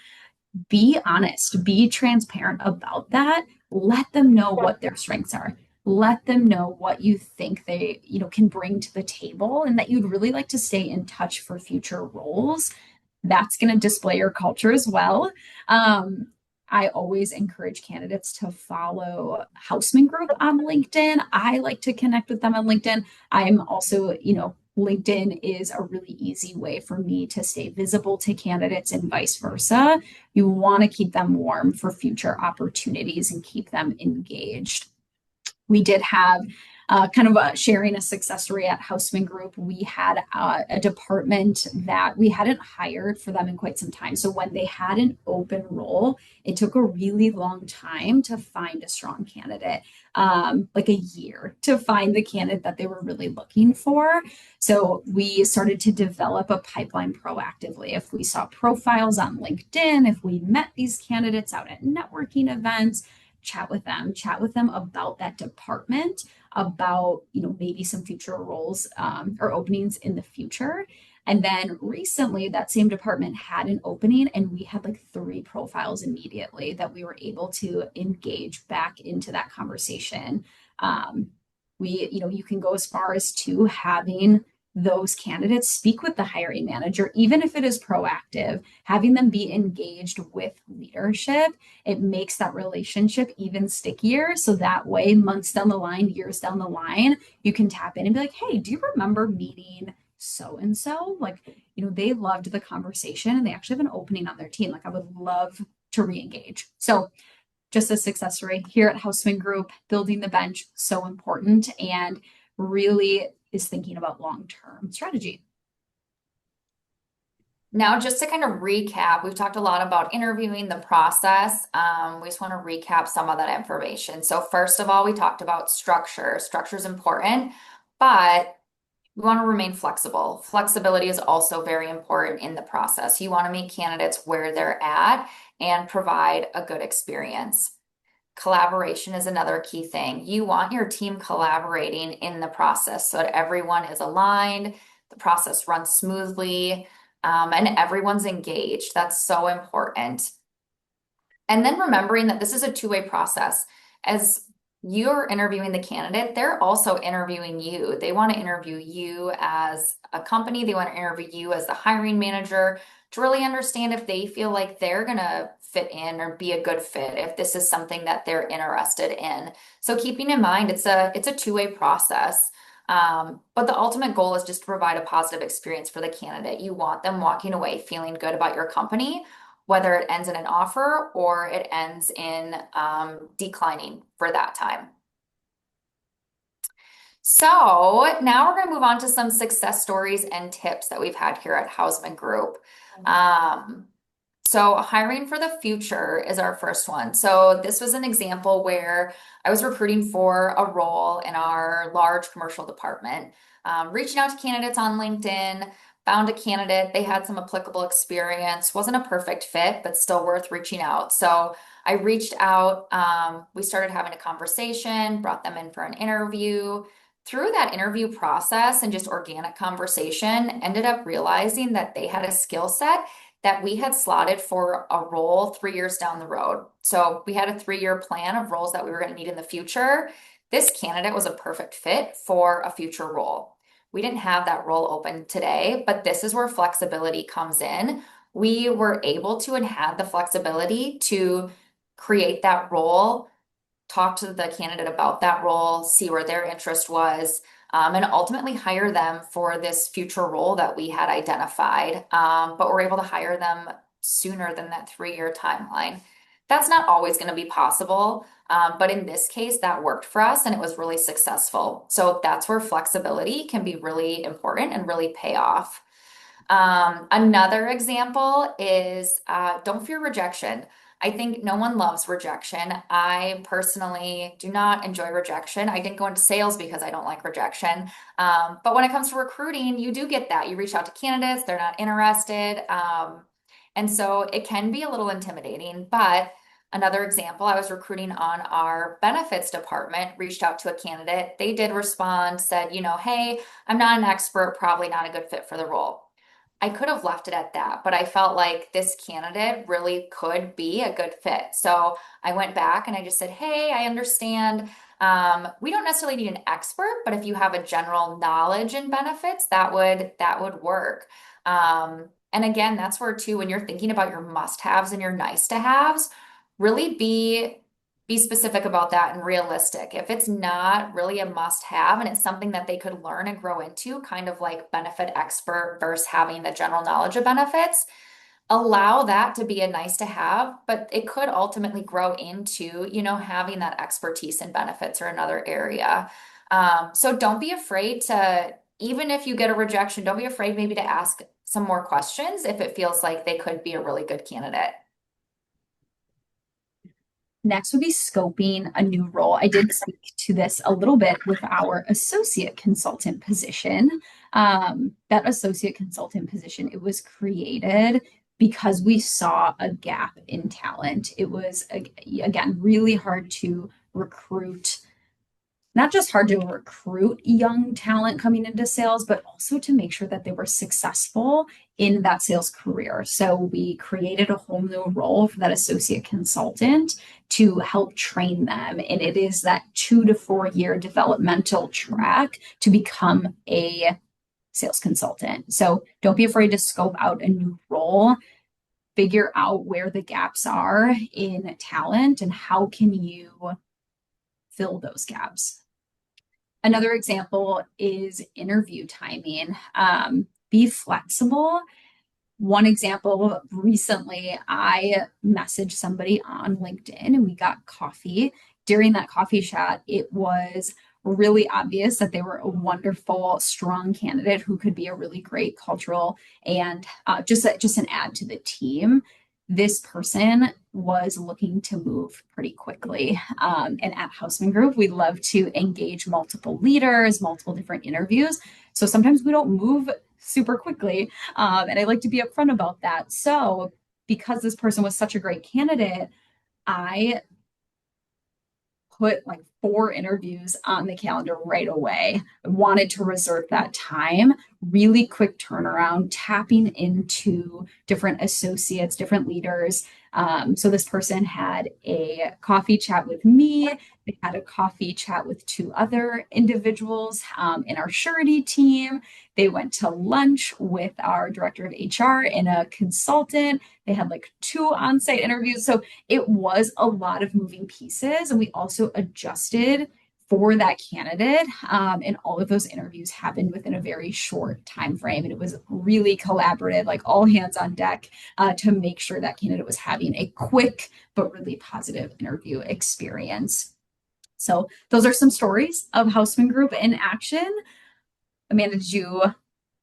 Be honest, be transparent about that. Let them know what their strengths are. Let them know what you think they, can bring to the table and that you'd really like to stay in touch for future roles. That's going to display your culture as well. I always encourage candidates to follow Houseman Group on LinkedIn. I like to connect with them on LinkedIn. I'm also, LinkedIn is a really easy way for me to stay visible to candidates and vice versa. You want to keep them warm for future opportunities and keep them engaged. We did have kind of sharing a success story at Houseman Group. We had a department that we hadn't hired for them in quite some time. So when they had an open role, it took a really long time to find a strong candidate, like a year to find the candidate that they were really looking for. So we started to develop a pipeline proactively. If we saw profiles on LinkedIn, if we met these candidates out at networking events, chat with them about that department, about maybe some future roles or openings in the future. And then recently that same department had an opening and we had like 3 profiles immediately that we were able to engage back into that conversation. You can go as far as to having those candidates speak with the hiring manager, even if it is proactive, having them be engaged with leadership. It makes that relationship even stickier. So that way, months down the line, years down the line, you can tap in and be like, hey, do you remember meeting so and so? Like, they loved the conversation and they actually have an opening on their team. Like, I would love to re engage. So, just a success story here at Houseman Group, building the bench, so important, and really is thinking about long-term strategy. Now, just to kind of recap, we've talked a lot about interviewing the process. We just want to recap some of that information. So first of all, we talked about structure. Structure is important, but we want to remain flexible. Flexibility is also very important in the process. You want to meet candidates where they're at and provide a good experience. Collaboration is another key thing. You want your team collaborating in the process so that everyone is aligned, the process runs smoothly, and everyone's engaged. That's so important. And then remembering that this is a two-way process. As you're interviewing the candidate, they're also interviewing you. They want to interview you as a company. They want to interview you as the hiring manager to really understand if they feel like they're going to fit in or be a good fit, if this is something that they're interested in. So keeping in mind, it's a two-way process. But the ultimate goal is just to provide a positive experience for the candidate. You want them walking away feeling good about your company, whether it ends in an offer or it ends in declining for that time. So now we're going to move on to some success stories and tips that we've had here at Houseman Group. So, hiring for the future is our first one. So, this was an example where I was recruiting for a role in our large commercial department, reaching out to candidates on LinkedIn, found a candidate. They had some applicable experience, wasn't a perfect fit, but still worth reaching out. So, I reached out. We started having a conversation, brought them in for an interview. Through that interview process and just organic conversation, ended up realizing that they had a skill set that we had slotted for a role 3 years down the road. So we had a 3-year plan of roles that we were going to need in the future. This candidate was a perfect fit for a future role. We didn't have that role open today, but this is where flexibility comes in. We were able to and had the flexibility to create that role, talk to the candidate about that role, see where their interest was, and ultimately hire them for this future role that we had identified. But we're able to hire them sooner than that 3-year timeline. That's not always going to be possible, but in this case, that worked for us and it was really successful. So that's where flexibility can be really important and really pay off. Another example is don't fear rejection. I think no one loves rejection. I personally do not enjoy rejection. I didn't go into sales because I don't like rejection. But when it comes to recruiting, you do get that. You reach out to candidates, they're not interested. And so it can be a little intimidating. But another example, I was recruiting on our benefits department, reached out to a candidate. They did respond, said, hey, I'm not an expert, probably not a good fit for the role. I could have left it at that, but I felt like this candidate really could be a good fit. So I went back and I just said, hey, I understand. We don't necessarily need an expert, but if you have a general knowledge in benefits, that would work. And again, that's where too, when you're thinking about your must-haves and your nice-to-haves, really be specific about that and realistic. If it's not really a must have and it's something that they could learn and grow into, kind of like benefit expert versus having the general knowledge of benefits, allow that to be a nice to have, but it could ultimately grow into, having that expertise in benefits or another area. So don't be afraid to, even if you get a rejection, don't be afraid maybe to ask some more questions if it feels like they could be a really good candidate. Next would be scoping a new role. I did speak to this a little bit with our associate consultant position. That associate consultant position, it was created because we saw a gap in talent. It was, again, really hard to recruit, not just hard to recruit young talent coming into sales, but also to make sure that they were successful in that sales career. So we created a whole new role for that associate consultant to help train them. And it is that 2 to 4 year developmental track to become a sales consultant. So don't be afraid to scope out a new role, figure out where the gaps are in talent and how can you fill those gaps. Another example is interview timing. Be flexible. One example recently, I messaged somebody on LinkedIn and we got coffee. During that coffee chat, it was really obvious that they were a wonderful, strong candidate who could be a really great cultural and just an add to the team. This person was looking to move pretty quickly. And at Houseman Group, we love to engage multiple leaders, multiple different interviews. So sometimes we don't move super quickly. And I like to be upfront about that. So because this person was such a great candidate, I put like 4 interviews on the calendar right away. I wanted to reserve that time, really quick turnaround, tapping into different associates, different leaders. So this person had a coffee chat with me. They had a coffee chat with 2 other individuals in our surety team. They went to lunch with our director of HR and a consultant. They had like 2 on-site interviews. So it was a lot of moving pieces. And we also adjusted for that candidate. And all of those interviews happened within a very short time frame. And it was really collaborative, like all hands on deck to make sure that candidate was having a quick but really positive interview experience. So those are some stories of Houseman Group in action. Amanda, did you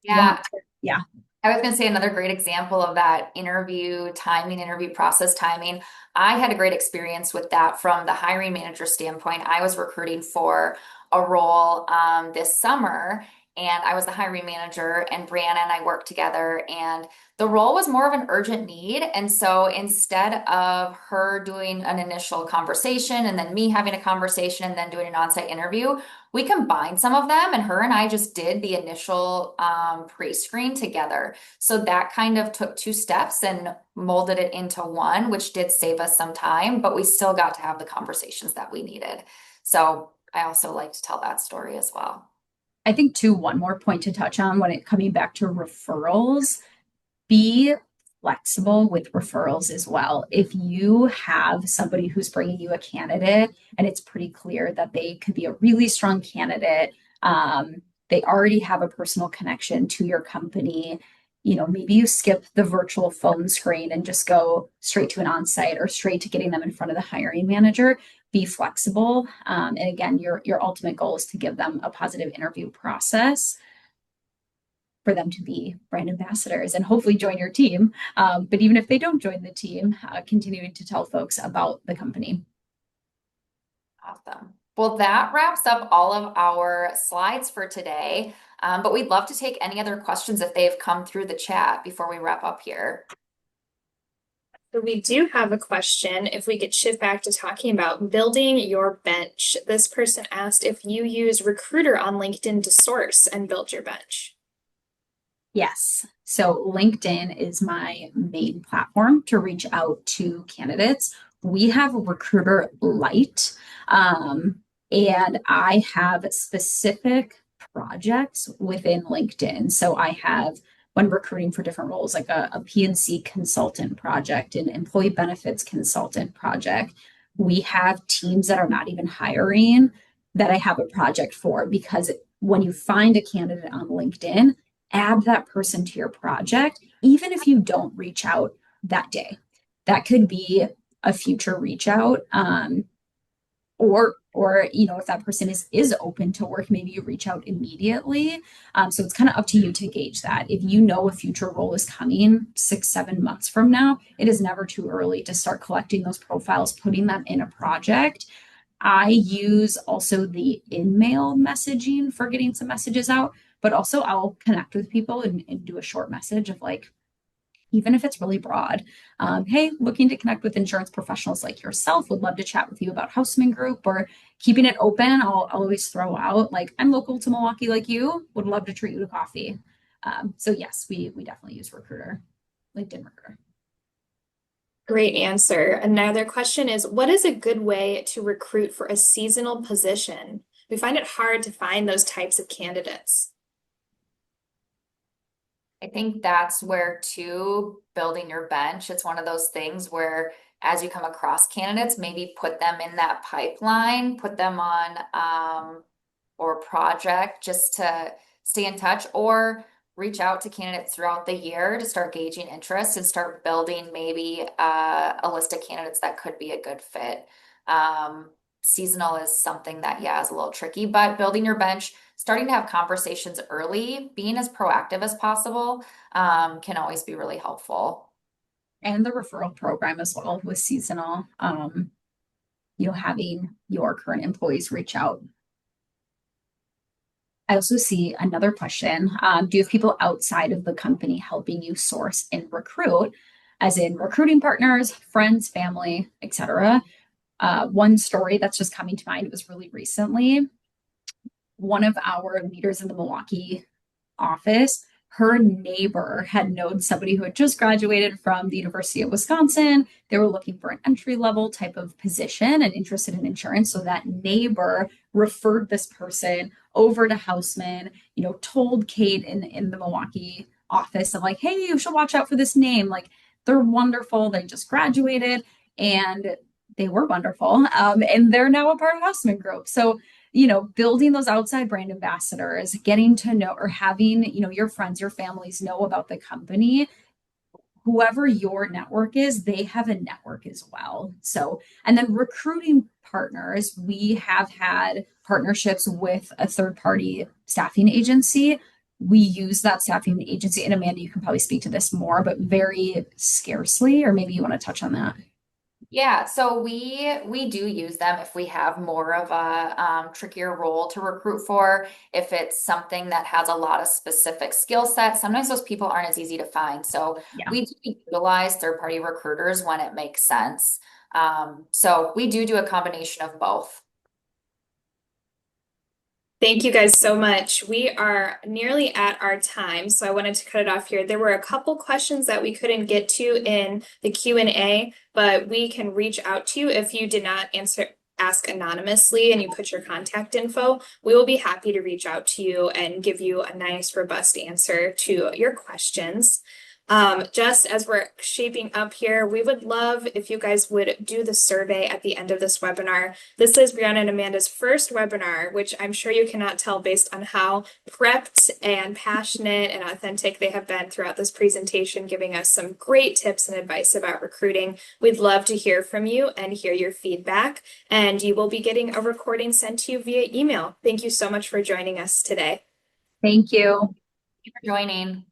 Yeah. yeah. I was going to say another great example of that interview timing, interview process timing. I had a great experience with that from the hiring manager standpoint. I was recruiting for a role this summer, and I was the hiring manager, and Brianna and I worked together, and the role was more of an urgent need. And so instead of her doing an initial conversation and then me having a conversation and then doing an on-site interview, we combined some of them, and her and I just did the initial pre-screen together. So that kind of took two steps and molded it into one, which did save us some time, but we still got to have the conversations that we needed. So I also like to tell that story as well. I think too, one more point to touch on when it coming back to referrals, be flexible with referrals as well. If you have somebody who's bringing you a candidate and it's pretty clear that they could be a really strong candidate, they already have a personal connection to your company, maybe you skip the virtual phone screen and just go straight to an on-site or straight to getting them in front of the hiring manager. Be flexible. And again, your ultimate goal is to give them a positive interview process for them to be brand ambassadors and hopefully join your team. But even if they don't join the team, continuing to tell folks about the company. Awesome. Well, that wraps up all of our slides for today. But we'd love to take any other questions if they've come through the chat before we wrap up here. So we do have a question. If we could shift back to talking about building your bench. This person asked if you use Recruiter on LinkedIn to source and build your bench. Yes. So LinkedIn is my main platform to reach out to candidates. We have a Recruiter Lite, and I have specific projects within LinkedIn. So I have, when recruiting for different roles, like a P&C consultant project, an employee benefits consultant project. We have teams that are not even hiring that I have a project for, because when you find a candidate on LinkedIn, add that person to your project, even if you don't reach out that day. That could be a future reach out. Or if that person is open to work, maybe you reach out immediately. So it's kind of up to you to gauge that. If you know a future role is coming 6-7 months from now, it is never too early to start collecting those profiles, putting them in a project. I use also the in-mail messaging for getting some messages out, but also I'll connect with people and do a short message of like, even if it's really broad, hey, looking to connect with insurance professionals like yourself, would love to chat with you about Houseman Group, or keeping it open. I'll always throw out like, I'm local to Milwaukee like you, would love to treat you to coffee. So yes, we definitely use Recruiter, LinkedIn Recruiter. Great answer. Another question is, what is a good way to recruit for a seasonal position? We find it hard to find those types of candidates. I think that's where too, building your bench, it's one of those things where as you come across candidates, maybe put them in that pipeline, put them on or project just to stay in touch, or reach out to candidates throughout the year to start gauging interest and start building maybe a list of candidates that could be a good fit. Seasonal is something that, yeah, is a little tricky, but building your bench, starting to have conversations early, being as proactive as possible, can always be really helpful. And the referral program as well with seasonal, having your current employees reach out. I also see another question. Do you have people outside of the company helping you source and recruit, as in recruiting partners, friends, family, etc.? One story that's just coming to mind was really recently. One of our leaders in the Milwaukee office, her neighbor had known somebody who had just graduated from the University of Wisconsin. They were looking for an entry level type of position and interested in insurance. So that neighbor referred this person over to Houseman, told Kate in the Milwaukee office of like, hey, you should watch out for this name. Like, they're wonderful. They just graduated and they were wonderful. And they're now a part of Houseman Group. So building those outside brand ambassadors, getting to know, or having, your friends, your families know about the company. Whoever your network is, they have a network as well. So, and then recruiting partners, we have had partnerships with a third-party staffing agency. we use that staffing agency, and Amanda, you can probably speak to this more, but very scarcely, or maybe you want to touch on that. Yeah, so we do use them if we have more of a trickier role to recruit for. If it's something that has a lot of specific skill sets, sometimes those people aren't as easy to find. So Yeah. we do utilize third-party recruiters when it makes sense. So we do a combination of both. Thank you guys so much. We are nearly at our time, so I wanted to cut it off here. There were a couple questions that we couldn't get to in the Q&A, but we can reach out to you if you did not ask anonymously and you put your contact info. We will be happy to reach out to you and give you a nice, robust answer to your questions. Just as we're shaping up here, we would love if you guys would do the survey at the end of this webinar. This is Brianna and Amanda's first webinar, which I'm sure you cannot tell based on how prepped and passionate and authentic they have been throughout this presentation, giving us some great tips and advice about recruiting. We'd love to hear from you and hear your feedback, and you will be getting a recording sent to you via email. Thank you so much for joining us today. Thank you. Thank you for joining.